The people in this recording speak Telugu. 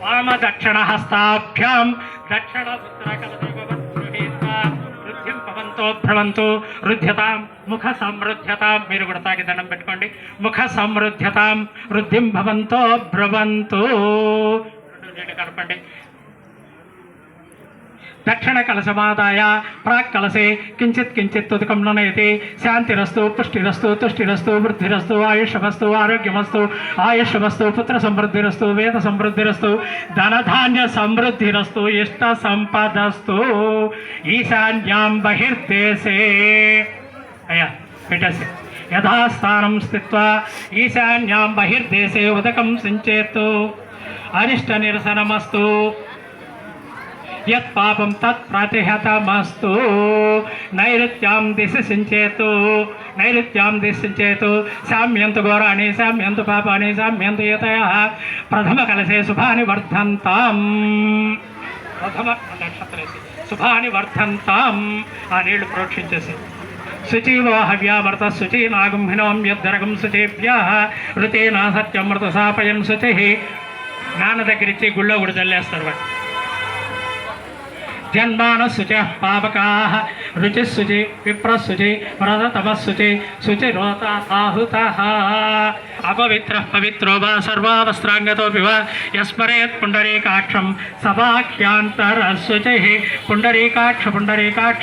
वाम दक्षिण हस्ताभ्यां दक्षिण వృద్ధిం పవంతో భ్రవంతు రుధ్యతాం ముఖ సంవృద్ధ్యతాం. మీరు కూడా తాకి దండం పెట్టుకోండి. ముఖ సంవృద్ధ్యతాం వృద్ధిం భవంతో భ్రవంతు. కలపండి. దక్షిణ కలశమాదాయ ప్రాక్ కలశే కించిత్ కించిత్ ఉదకం నయతి. శాంతిరస్తు పుష్టిరస్తు తుష్టిరస్తు వృద్ధిరస్తు ఆయుష్మస్తు ఆరోగ్యమస్తు ఆయుష్మస్తు పుత్ర సమృద్ధిరస్తు వేద సమృద్ధిరస్తు ధనధాన్య సమృద్ధిరస్తు ఇష్ట సంపదస్తు. ఈశాన్యాం బహిర్దేశే అయ్యా పెట్టేసి యథాస్థానం స్థిత్వా ఈశాన్యాం బహిర్దేశే ఉదకం సించేత్తు. అనిష్ట నిరసనమస్తు. యత్ పాపం తత్ ప్రతిహతమస్తు. నైరుత్యాం దిశ సించేతు. నైరుత్యాం దిశ సించేతు. శామ్యంతు ఘోరాణి శామ్యంతు పాపాని శామ్యంతు యతయ. ప్రథమ కలశే శుభాని వర్ధంతాం. ప్రథమ నక్షత్రేసి శుభాని వర్ధంతాం. ఆ నీళ్లు ప్రోక్షించేసి శుచీవో హవ్యామృత శుచి నాగుంహినోం యద్దరగం శుచేభ్య ఋతేనా సత్యమృత సాపయం శుచి. నాన్న దగ్గరించి గుళ్ళో కూడా చల్లేస్తారు వాడు. జన్మానశుచ పాపకా రుచిశుచి విప్రశుచి వ్రతమశుచి శుచిరోత ఆహుత. అపవిత్ర పవిత్రో వా సర్వావస్త్రాంగతోపి వా యస్మరేత్ పుండరీకాక్షం సభాఖ్యాంతరశుచి. పుండరీకాక్ష పుండరీకాక్ష